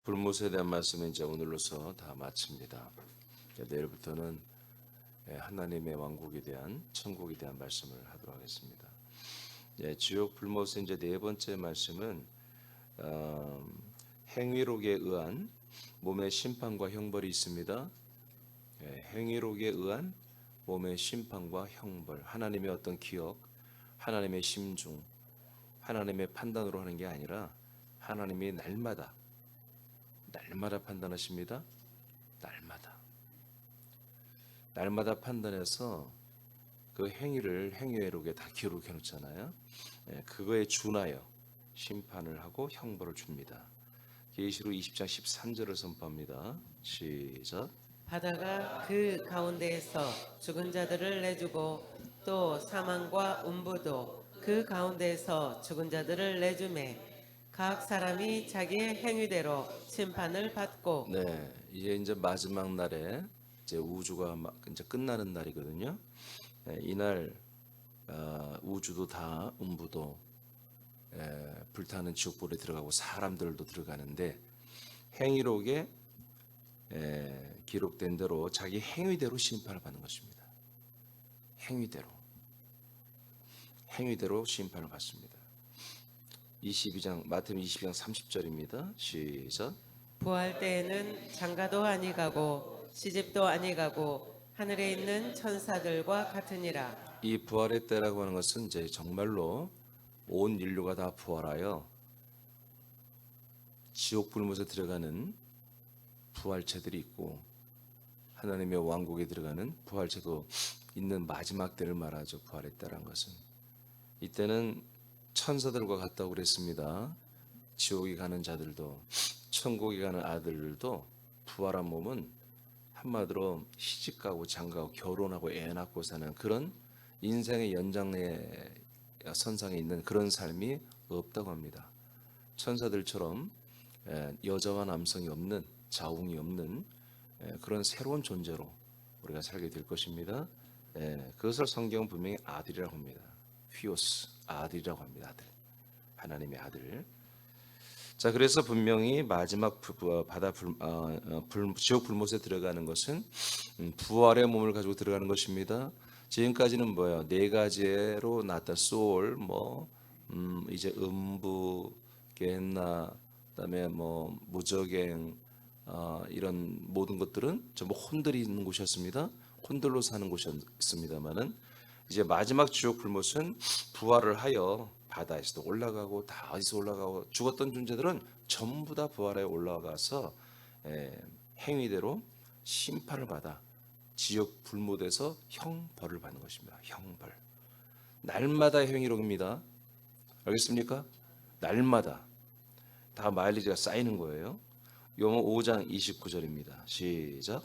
불못에 대한 말씀은 이제 오늘로서 다 마칩니다. 내일부터는 하나님의 왕국에 대한 천국에 대한 말씀을 하도록 하겠습니다. 지옥 불못의 이제 네 번째 말씀은 행위록에 의한 몸의 심판과 형벌이 있습니다. 행위록에 의한 몸의 심판과 형벌, 하나님의 어떤 기억, 하나님의 심중, 하나님의 판단으로 하는 게 아니라 하나님이 날마다 판단하십니다. 날마다 판단해서 그 행위를 행위록에 다 기록해 놓잖아요. 그거에 준하여 심판을 하고 형벌을 줍니다. 계시록 20장 13절을 선포합니다. 시작. 바다가 그 가운데에서 죽은 자들을 내주고 또 사망과 음부도 그 가운데에서 죽은 자들을 내주매 각 사람이 자기의 행위대로 심판을 받고. 네, 이제 마지막 날에 이제 우주가 이제 끝나는 날이거든요. 이날 우주도 다 음부도 불타는 지옥불에 들어가고 사람들도 들어가는데 행위록에 기록된 대로 자기 행위대로 심판을 받는 것입니다. 행위대로 심판을 받습니다. 22장 마태복음 22장 30절입니다. 시작. 부활 때에는 장가도 아니가고 시집도 아니가고 하늘에 있는 천사들과 같으니라. 이 부활의 때라고 하는 것은 이제 정말로 온 인류가 다 부활하여 지옥 불못에 들어가는 부활체들이 있고 하나님의 왕국에 들어가는 부활체도 있는 마지막 때를 말하죠. 부활의 때라는 것은 이때는 천사들과 같다고 그랬습니다. 지옥에 가는 자들도 천국에 가는 아들들도 부활한 몸은 한마디로 시집가고 장가고 결혼하고 애 낳고 사는 그런 인생의 연장의 선상에 있는 그런 삶이 없다고 합니다. 천사들처럼 여자와 남성이 없는 자웅이 없는 그런 새로운 존재로 우리가 살게 될 것입니다. 그것을 성경은 분명히 아들이라고 합니다. 휘오스 아들이라고 합니다. 아들, 하나님의 아들. 자, 그래서 분명히 마지막 지옥 불못에 들어가는 것은 부활의 몸을 가지고 들어가는 것입니다. 지금까지는 뭐예요? 네 가지로 나왔다. 소울, 이제 음부, 게hen나, 그다음에 무저갱, 이런 모든 것들은 전부 혼들이 있는 곳이었습니다. 혼들로 사는 곳이었습니다만은 이제 마지막 지옥 불못은 부활을 하여 바다에서도 올라가고 다 어디서 올라가고 죽었던 존재들은 전부 다 부활에 올라가서 행위대로 심판을 받아 지옥 불못에서 형벌을 받는 것입니다. 형벌. 날마다 행위록입니다. 알겠습니까? 날마다 다 마일리지가 쌓이는 거예요. 요모 5장 29절입니다. 시작.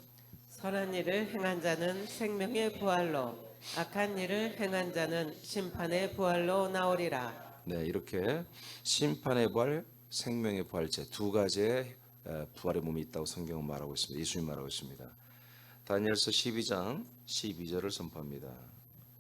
선한 일을 행한 자는 생명의 부활로 악한 일을 행한 자는 심판의 부활로 나오리라. 네, 이렇게 심판의 부활, 생명의 부활체 두 가지의 부활의 몸이 있다고 성경은 말하고 있습니다. 예수님 말하고 있습니다. 다니엘서 12장 12절을 선포합니다.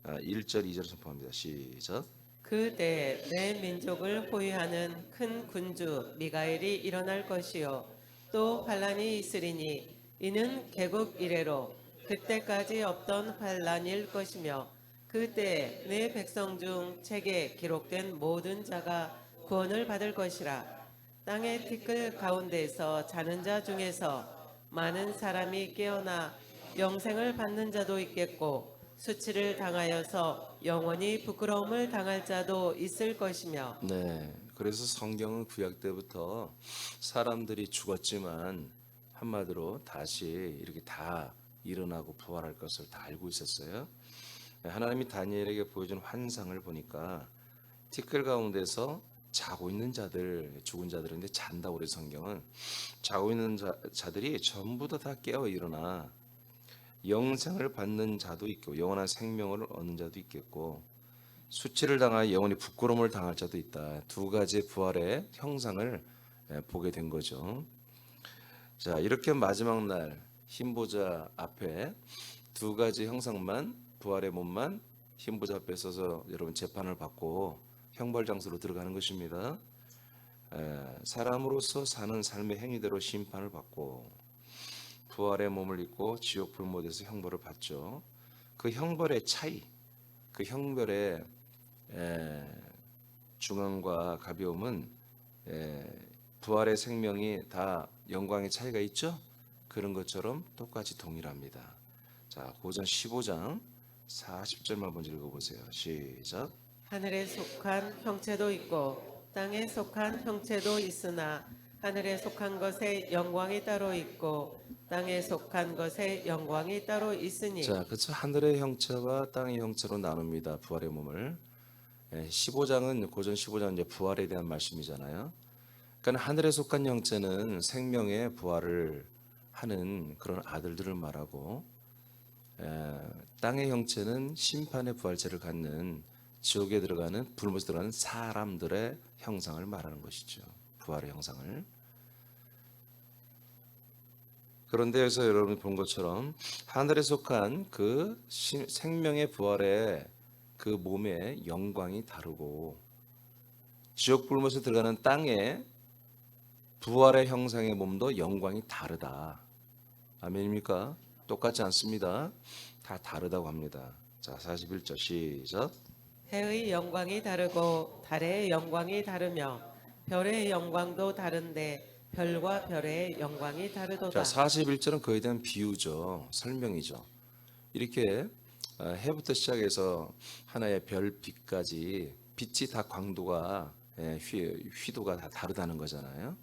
1절 2절 선포합니다. 시작. 그때 내 민족을 호위하는 큰 군주 미가엘이 일어날 것이요 또 환란이 있으리니 이는 개국 이래로 그때까지 없던 환란일 것이며 그때 내 백성 중 책에 기록된 모든 자가 구원을 받을 것이라. 땅의 티끌 가운데에서 자는 자 중에서 많은 사람이 깨어나 영생을 받는 자도 있겠고 수치를 당하여서 영원히 부끄러움을 당할 자도 있을 것이며. 네, 그래서 성경은 구약 때부터 사람들이 죽었지만 한마디로 다시 이렇게 다 일어나고 부활할 것을 다 알고 있었어요. 하나님이 다니엘에게 보여준 환상을 보니까 티끌 가운데서 자고 있는 자들, 죽은 자들인데 잔다고 그래 성경은 자고 있는 자들이 전부 다 깨어 일어나 영생을 받는 자도 있고 영원한 생명을 얻는 자도 있겠고 수치를 당하여 영원히 부끄러움을 당할 자도 있다. 두 가지의 부활의 형상을 보게 된 거죠. 자, 이렇게 마지막 날 흰보자 앞에 두 가지 형상만 부활의 몸만 흰보자 앞에 서서 여러분 재판을 받고 형벌 장소로 들어가는 것입니다. 사람으로서 사는 삶의 행위대로 심판을 받고 부활의 몸을 입고 지옥 불못에서 형벌을 받죠. 그 형벌의 차이, 그 형벌의 중함과 가벼움은 부활의 생명이 다 영광의 차이가 있죠. 그런 것처럼 똑같이 동일합니다. 자, 고전 15장 40절만 먼저 읽어보세요. 시작. 하늘에 속한 형체도 있고 땅에 속한 형체도 있으나 하늘에 속한 것의 영광이 따로 있고 땅에 속한 것의 영광이 따로 있으니. 자, 그렇죠. 하늘의 형체와 땅의 형체로 나눕니다. 부활의 몸을. 15장은 고전 15장은 이제 부활에 대한 말씀이잖아요. 그러니까 하늘에 속한 형체는 생명의 부활을 하는 그런 아들들을 말하고, 땅의 형체는 심판의 부활체를 갖는 지옥에 들어가는 불못에 들어가는 사람들의 형상을 말하는 것이죠. 부활의 형상을. 그런데 여기서 여러분이 본 것처럼 하늘에 속한 그 생명의 부활의 그 몸의 영광이 다르고 지옥 불못에 들어가는 땅의 부활의 형상의 몸도 영광이 다르다. 아멘입니까? 똑같지 않습니다. 다 다르다고 합니다. 자, 41절 시작. 해의 영광이 다르고 달의 영광이 다르며 별의 영광도 다른데 별과 별의 영광이 자, 다르도다. 41절은 그에 대한 비유죠. 설명이죠. 이렇게 해부터 시작해서 하나의 별빛까지 빛이 다 광도가 휘도가 다 다르다는 거잖아요.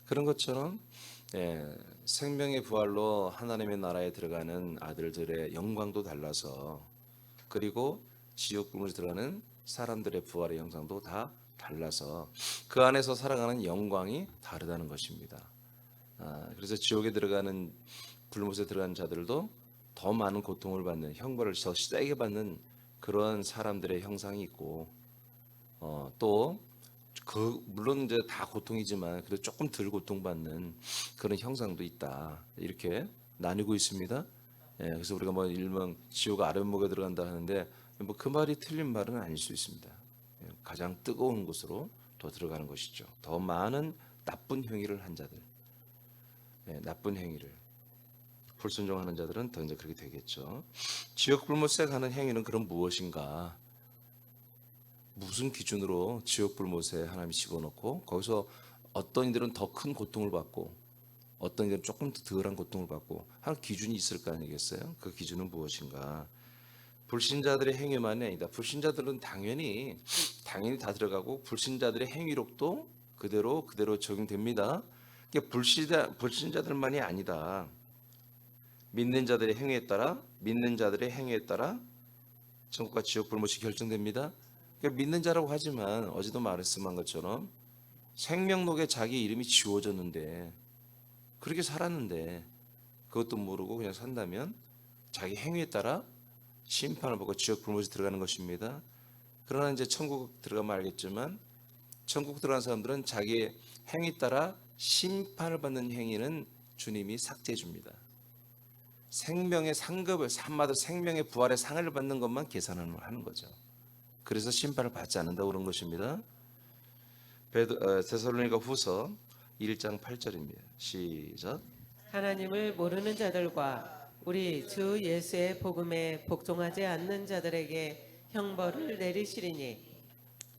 그런 것처럼 생명의 부활로 하나님의 나라에 들어가는 아들들의 영광도 달라서, 그리고 지옥 불못에 들어가는 사람들의 부활의 형상도 다 달라서 그 안에서 살아가는 영광이 다르다는 것입니다. 그래서 지옥에 들어가는 불못에 들어가는 자들도 더 많은 고통을 받는, 형벌을 더 세게 받는 그런 사람들의 형상이 있고, 또 물론 이제 다 고통이지만 그래도 조금 덜 고통받는 그런 형상도 있다. 이렇게 나뉘고 있습니다. 그래서 우리가 뭐 일명 지옥 아랫목에 들어간다 하는데 뭐 그 말이 틀린 말은 아닐 수 있습니다. 가장 뜨거운 곳으로 더 들어가는 것이죠. 더 많은 나쁜 행위를 한 자들, 나쁜 행위를 불순종하는 자들은 더 이제 그렇게 되겠죠. 지옥 불못에 가는 행위는 그럼 무엇인가? 무슨 기준으로 지옥 불못에 하나님이 집어넣고 거기서 어떤 이들은 더 큰 고통을 받고 어떤 이들은 조금 더 덜한 고통을 받고 하는 기준이 있을 거 아니겠어요? 그 기준은 무엇인가? 불신자들의 행위만이 아니다. 불신자들은 당연히 다 들어가고 불신자들의 행위록도 그대로 적용됩니다. 불신자들만이 아니다. 믿는 자들의 행위에 따라 천국과 지옥 불못이 결정됩니다. 믿는 자라고 하지만 어제도 말씀한 것처럼 생명록에 자기 이름이 지워졌는데, 그렇게 살았는데 그것도 모르고 그냥 산다면 자기 행위에 따라 심판을 받고 지옥 불못에 들어가는 것입니다. 그러나 이제 천국 들어가면 알겠지만 천국 들어간 사람들은 자기의 행위 따라 심판을 받는 행위는 주님이 삭제해 줍니다. 생명의 상급을 산마다 생명의 부활의 상을 받는 것만 계산하는 거죠. 그래서 심판을 받지 않는다고 그런 것입니다. 데살로니가 후서 1장 8절입니다. 시작. 하나님을 모르는 자들과 우리 주 예수의 복음에 복종하지 않는 자들에게 형벌을 내리시리니.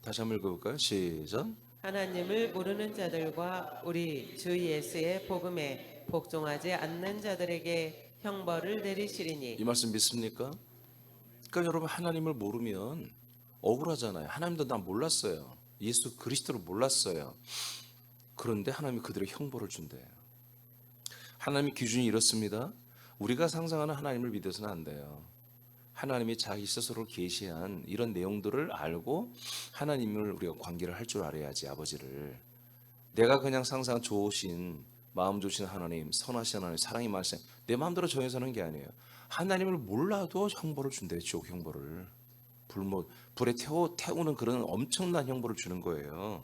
다시 한번 읽어볼까요? 시작. 하나님을 모르는 자들과 우리 주 예수의 복음에 복종하지 않는 자들에게 형벌을 내리시리니. 이 말씀 믿습니까? 그러니까 여러분, 하나님을 모르면 억울하잖아요. 하나님도 나 몰랐어요. 예수 그리스도를 몰랐어요. 그런데 하나님이 그들의 형벌을 준대요. 하나님의 기준이 이렇습니다. 우리가 상상하는 하나님을 믿어서는 안 돼요. 하나님이 자기 스스로를 계시한 이런 내용들을 알고 하나님을 우리가 관계를 할 줄 알아야지. 아버지를 내가 그냥 상상 좋으신 마음 좋으신 하나님, 선하신 하나님, 사랑이 많으신 내 마음대로 정해서 하는 게 아니에요. 하나님을 몰라도 형벌을 준대요. 지옥 형벌을. 불에 태우는 그런 엄청난 형벌을 주는 거예요.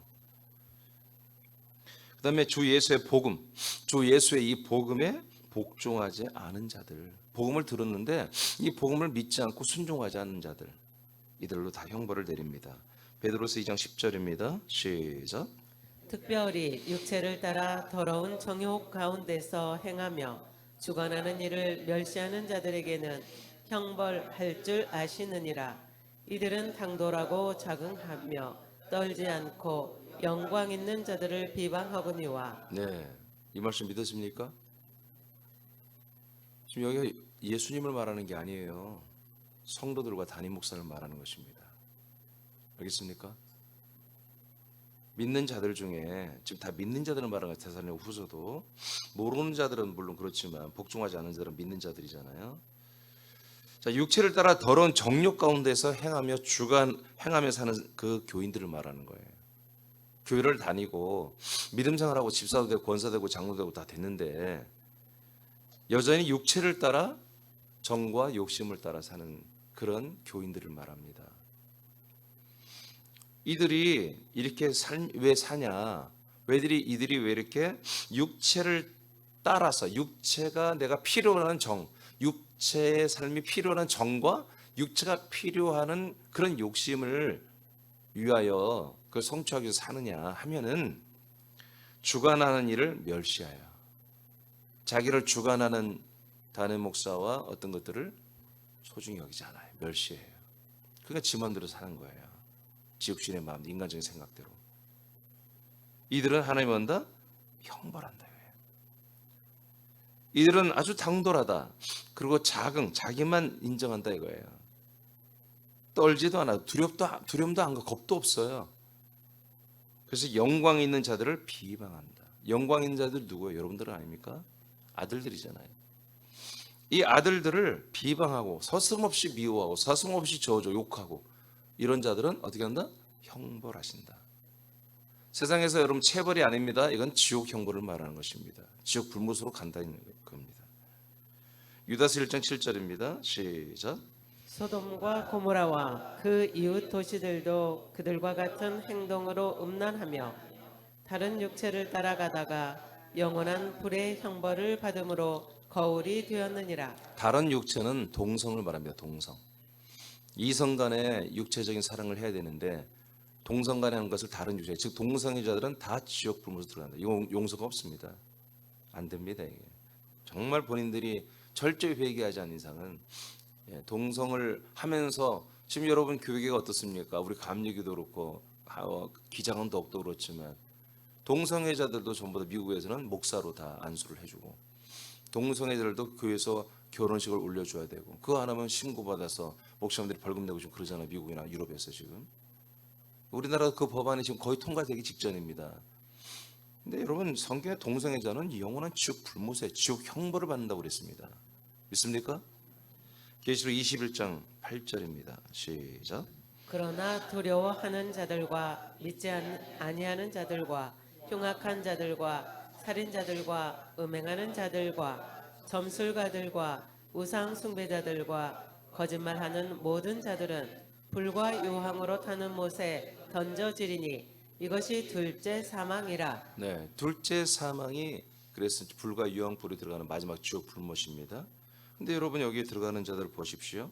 그 다음에 주 예수의 복음, 주 예수의 이 복음에 복종하지 않은 자들, 복음을 들었는데 이 복음을 믿지 않고 순종하지 않는 자들, 이들로 다 형벌을 내립니다. 베드로서 2장 10절입니다. 시작. 특별히 육체를 따라 더러운 정욕 가운데서 행하며 주관하는 일을 멸시하는 자들에게는 형벌할 줄 아시느니라. 이들은 당돌하고 자긍하며 떨지 않고 영광 있는 자들을 비방하거니와. 네, 이 말씀 믿으십니까? 지금 여기 예수님을 말하는 게 아니에요. 성도들과 담임 목사를 말하는 것입니다. 알겠습니까? 믿는 자들 중에 지금 다 믿는 자들을 말하는 거예요. 데살로니가 후서도 모르는 자들은 물론 그렇지만 복종하지 않은 자들은 믿는 자들이잖아요. 자, 육체를 따라 더러운 정욕 가운데서 행하며 사는 그 교인들을 말하는 거예요. 교회를 다니고 믿음 생활하고 집사도 되고 권사도 되고 장로도 되고 다 됐는데 여전히 육체를 따라 정과 욕심을 따라 사는 그런 교인들을 말합니다. 이들이 이렇게 왜 사냐? 이들이 왜 이렇게 육체를 따라서 육체가 내가 필요한 육체의 삶이 필요한 정과 육체가 필요한 그런 욕심을 위하여 그 성취하기 위해서 사느냐 하면은 주관하는 일을 멸시하여 자기를 주관하는 담임 목사와 어떤 것들을 소중히 여기지 않아요. 멸시해요. 그러니까 지 맘대로 사는 거예요. 지옥신의 마음, 인간적인 생각대로. 이들은 하나님 한다? 형벌한다. 이들은 아주 당돌하다. 그리고 자기만 인정한다 이거예요. 떨지도 않아. 두려움도 안 가. 겁도 없어요. 그래서 영광 있는 자들을 비방한다. 영광 있는 자들 누구예요? 여러분들은 아닙니까? 아들들이잖아요. 이 아들들을 비방하고 서슴없이 미워하고 서슴없이 저주 욕하고 이런 자들은 어떻게 한다? 형벌하신다. 세상에서 여러분 체벌이 아닙니다. 이건 지옥 형벌을 말하는 것입니다. 지옥 불못으로 간다는 겁니다. 유다서 1장 7절입니다. 시작. 소돔과 고모라와 그 이웃 도시들도 그들과 같은 행동으로 음란하며 다른 육체를 따라가다가 영원한 불의 형벌을 받음으로 거울이 되었느니라. 다른 육체는 동성을 말합니다. 동성. 이성 간의 육체적인 사랑을 해야 되는데 동성 간에 하는 것을 다른 육체, 즉 동성애자들은 다 지옥 불못으로 들어간다. 이거 용서가 없습니다. 안 됩니다. 이게 정말 본인들이 철저히 회개하지 않는 이상은 동성을 하면서 지금 여러분 교회가 어떻습니까? 우리 감리교도 그렇고 기장은 더욱더 그렇지만 동성애자들도 전부 다 미국에서는 목사로 다 안수를 해주고 동성애자들도 교회에서 결혼식을 올려줘야 되고 그거 안 하면 신고받아서 목사님들이 벌금 내고 좀 그러잖아요. 미국이나 유럽에서 지금. 우리나라 그 법안이 지금 거의 통과되기 직전입니다. 근데 여러분 성경의 동성애자는 영원한 지옥 불못에 지옥 형벌을 받는다고 그랬습니다. 믿습니까? 계시록 21장 8절입니다. 시작. 그러나 두려워하는 자들과 믿지 아니하는 자들과 흉악한 자들과 살인자들과 음행하는 자들과 점술가들과 우상 숭배자들과 거짓말하는 모든 자들은 불과 유황으로 타는 못에 던져지리니 이것이 둘째 사망이라. 네, 둘째 사망이 그래서 불과 유황불이 들어가는 마지막 지옥 불못입니다. 근데 여러분 여기에 들어가는 자들을 보십시오.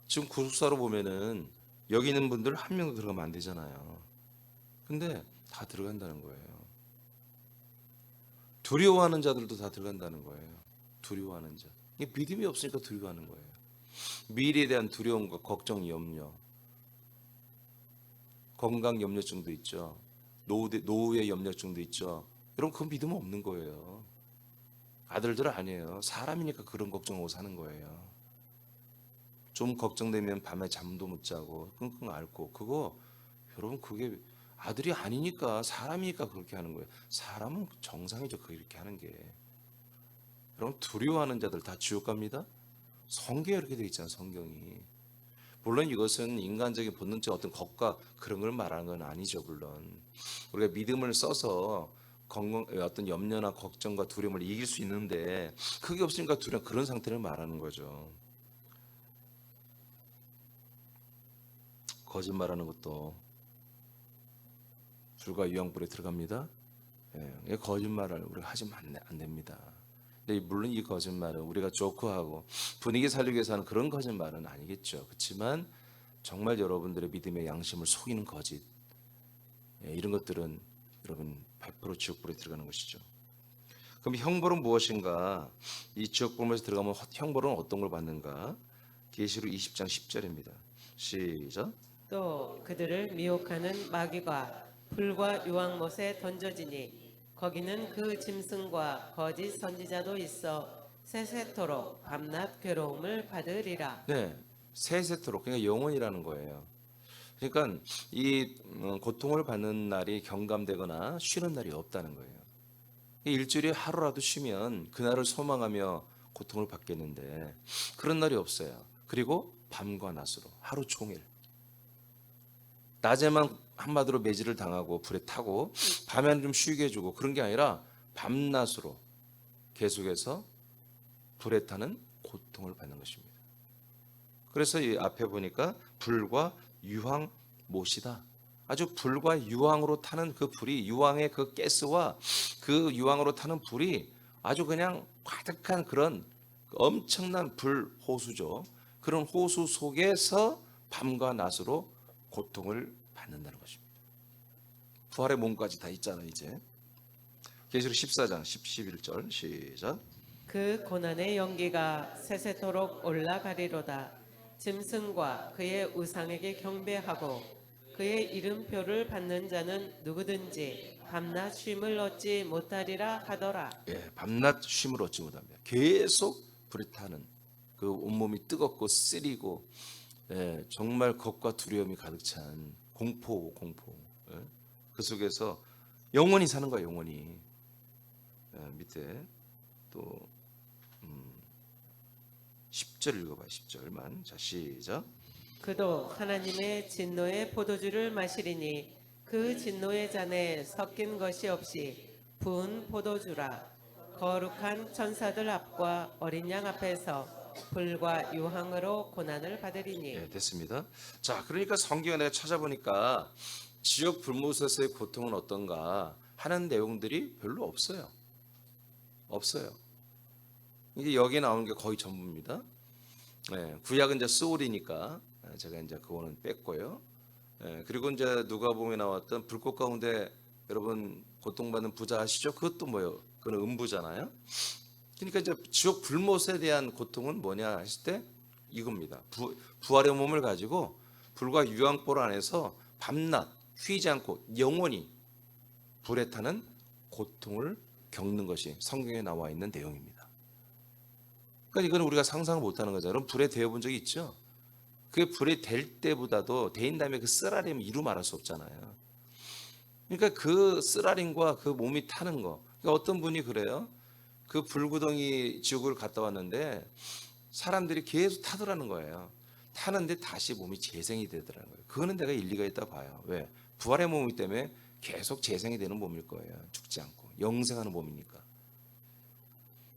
지금 구속사로 보면은 여기 있는 분들 한 명도 들어가면 안 되잖아요. 근데 다 들어간다는 거예요. 두려워하는 자들도 다 들어간다는 거예요. 두려워하는 자. 이게 믿음이 없으니까 두려워하는 거예요. 미래에 대한 두려움과 걱정, 염려, 건강 염려증도 있죠. 노후의 염려증도 있죠. 여러분 그건 믿음 없는 거예요. 아들들 아니에요. 사람이니까 그런 걱정하고 사는 거예요. 좀 걱정되면 밤에 잠도 못 자고 끙끙 앓고 그거 여러분 그게 아들이 아니니까 사람이니까 그렇게 하는 거예요. 사람은 정상이죠. 그렇게 하는 게. 여러분 두려워하는 자들 다 지옥 갑니다. 성경에 이렇게 되어 있잖아요. 성경이. 물론 이것은 인간적인 본능적 어떤 것과 그런 걸 말하는 건 아니죠. 물론 우리가 믿음을 써서 어떤 염려나 걱정과 두려움을 이길 수 있는데 그게 없으니까 두려움 그런 상태를 말하는 거죠. 거짓말하는 것도 불과 유황불에 들어갑니다. 예, 거짓말을 우리가 하시면 안 됩니다. 근데 물론 이 거짓말은 우리가 조크하고 분위기 살리기 위해서 하는 그런 거짓말은 아니겠죠. 그렇지만 정말 여러분들의 믿음의 양심을 속이는 거짓, 이런 것들은 여러분 100% 지옥불에 들어가는 것이죠. 그럼 형벌은 무엇인가? 이 지옥불에서 들어가면 형벌은 어떤 걸 받는가? 계시록 20장 10절입니다. 시작. 또 그들을 미혹하는 마귀가 불과 유황못에 던져지니 거기는 그 짐승과 거짓 선지자도 있어 세세토록 밤낮 괴로움을 받으리라. 네, 세세토록 그러니까 영원이라는 거예요. 그러니까 이 고통을 받는 날이 경감되거나 쉬는 날이 없다는 거예요. 일주일에 하루라도 쉬면 그날을 소망하며 고통을 받겠는데 그런 날이 없어요. 그리고 밤과 낮으로 하루 종일 낮에만 한마디로 매질을 당하고 불에 타고 밤에는 좀 쉬게 해주고 그런 게 아니라 밤낮으로 계속해서 불에 타는 고통을 받는 것입니다. 그래서 이 앞에 보니까 불과 유황 못이다. 아주 불과 유황으로 타는 그 불이 유황의 그 가스와 그 유황으로 타는 불이 아주 그냥 가득한 그런 엄청난 불 호수죠. 그런 호수 속에서 밤과 낮으로 고통을 받는다는 것입니다. 부활의 몸까지 다 있잖아요, 이제. 계시록 14장 11절 시작. 그 고난의 연기가 세세토록 올라가리로다. 짐승과 그의 우상에게 경배하고 그의 이름표를 받는 자는 누구든지 밤낮 쉼을 얻지 못하리라 하더라. 예, 밤낮 쉼을 얻지 못합니다. 계속 불에 타는 그 온몸이 뜨겁고 쓰리고 예, 정말 겁과 두려움이 가득 찬 공포. 예? 그 속에서 영원히 사는 거야, 영원히. 예, 밑에 또 10절 읽어봐요. 10절만. 자, 시작. 그도 하나님의 진노의 포도주를 마시리니 그 진노의 잔에 섞인 것이 없이 부은 포도주라. 거룩한 천사들 앞과 어린 양 앞에서 불과 유황으로 고난을 받으리니. 예, 됐습니다. 자, 그러니까 성경에 내가 찾아보니까 지옥 불못에서의 고통은 어떤가 하는 내용들이 별로 없어요. 없어요. 이게 여기에 나오는 게 거의 전부입니다. 예, 구약은 이제 소울이니까 제가 이제 그거는 뺐고요. 예, 그리고 이제 누가복음에 나왔던 불꽃 가운데 여러분 고통받는 부자 아시죠? 그것도 뭐예요? 그건 음부잖아요. 그러니까 이제 지옥 불못에 대한 고통은 뭐냐 했을 때 이겁니다. 부활의 몸을 가지고 불과 유황불 안에서 밤낮 쉬지 않고 영원히 불에 타는 고통을 겪는 것이 성경에 나와 있는 내용입니다. 그러니까 이건 우리가 상상을 못하는 거죠. 여러분 불에 데워본 적이 있죠? 그 불에 댈 때보다도 데인 다음에 그 쓰라림을 이루 말할 수 없잖아요. 그러니까 그 쓰라림과 그 몸이 타는 거. 그러니까 어떤 분이 그래요. 그 불구덩이 지옥을 갔다 왔는데 사람들이 계속 타더라는 거예요. 타는데 다시 몸이 재생이 되더라는 거예요. 그거는 내가 일리가 있다 봐요. 왜? 부활의 몸이기 때문에 계속 재생이 되는 몸일 거예요. 죽지 않고 영생하는 몸이니까.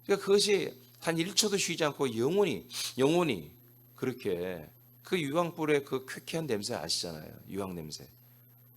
그러니까 그것이 단 1초도 쉬지 않고 영원히 그렇게 그 유황불의 그 쾌쾌한 냄새 아시잖아요. 유황 냄새.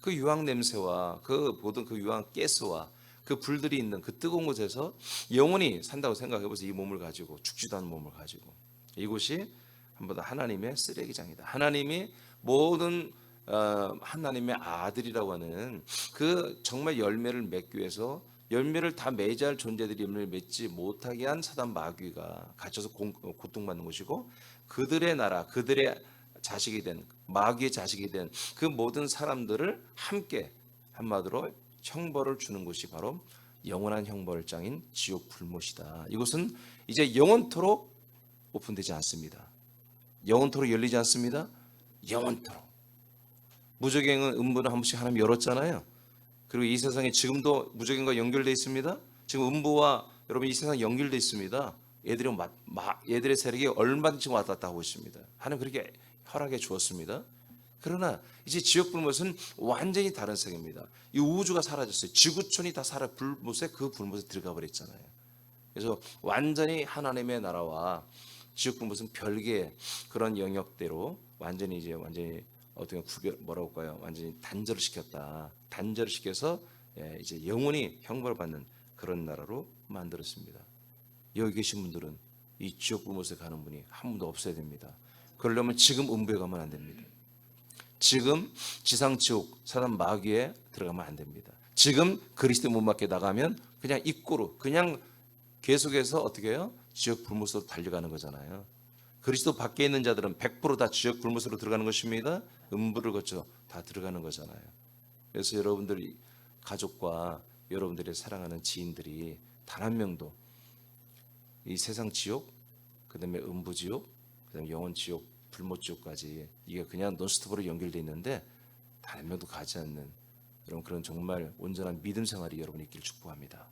그 유황 냄새와 그 모든 그 유황 가스와 그 불들이 있는 그 뜨거운 곳에서 영원히 산다고 생각해 보세요. 이 몸을 가지고 죽지도 않은 몸을 가지고 이곳이 한번 하나님의 쓰레기장이다. 하나님이 모든 하나님의 아들이라고 하는 그 정말 열매를 맺기 위해서 열매를 다 맺어야 할 존재들이 열매를 맺지 못하게 한 사단 마귀가 갇혀서 고통받는 것이고 그들의 나라, 그들의 자식이 된 마귀의 자식이 된 그 모든 사람들을 함께 한마디로 형벌을 주는 곳이 바로 영원한 형벌장인 지옥 불못이다. 이곳은 이제 영원토록 오픈되지 않습니다. 영원토록 열리지 않습니다. 영원토록. 무저갱은 음부는 한 번씩 하나님 열었잖아요. 그리고 이 세상에 지금도 무저갱과 연결되어 있습니다. 지금 음부와 여러분 이 세상 연결되어 있습니다. 얘들의 세력이 얼마든지 왔다 갔다 하고 있습니다. 하나님 그렇게 허락해 주었습니다. 그러나 이제 지옥 불못은 완전히 다른 세계입니다. 이 우주가 사라졌어요. 지구촌이 다 불못에 그 불못에 들어가 버렸잖아요. 그래서 완전히 하나님의 나라와 지옥 불못은 별개의 그런 영역대로 완전히 어떻게 뭐라고 할까요? 완전히 단절을 시켰다. 단절을 시켜서 이제 영원히 형벌을 받는 그런 나라로 만들었습니다. 여기 계신 분들은 이 지옥 불못에 가는 분이 한 분도 없어야 됩니다. 그러려면 지금 음부에 가면 안 됩니다. 지금 지상 지옥 사단 마귀에 들어가면 안 됩니다. 지금 그리스도 못 맞게 나가면 그냥 입구로 그냥 계속해서 어떻게 해요? 지옥 불못으로 달려가는 거잖아요. 그리스도 밖에 있는 자들은 100%다 지옥 불못으로 들어가는 것입니다. 음부를 거쳐 다 들어가는 거잖아요. 그래서 여러분들이 가족과 여러분들이 사랑하는 지인들이 단 한 명도 이 세상 지옥, 그다음에 음부 지옥, 그다음에 영원 지옥, 불못 지옥까지 이게 그냥 논스톱으로 연결돼 있는데 단 한 명도 가지 않는 여러분 그런 정말 온전한 믿음 생활이 여러분이 있기를 축복합니다.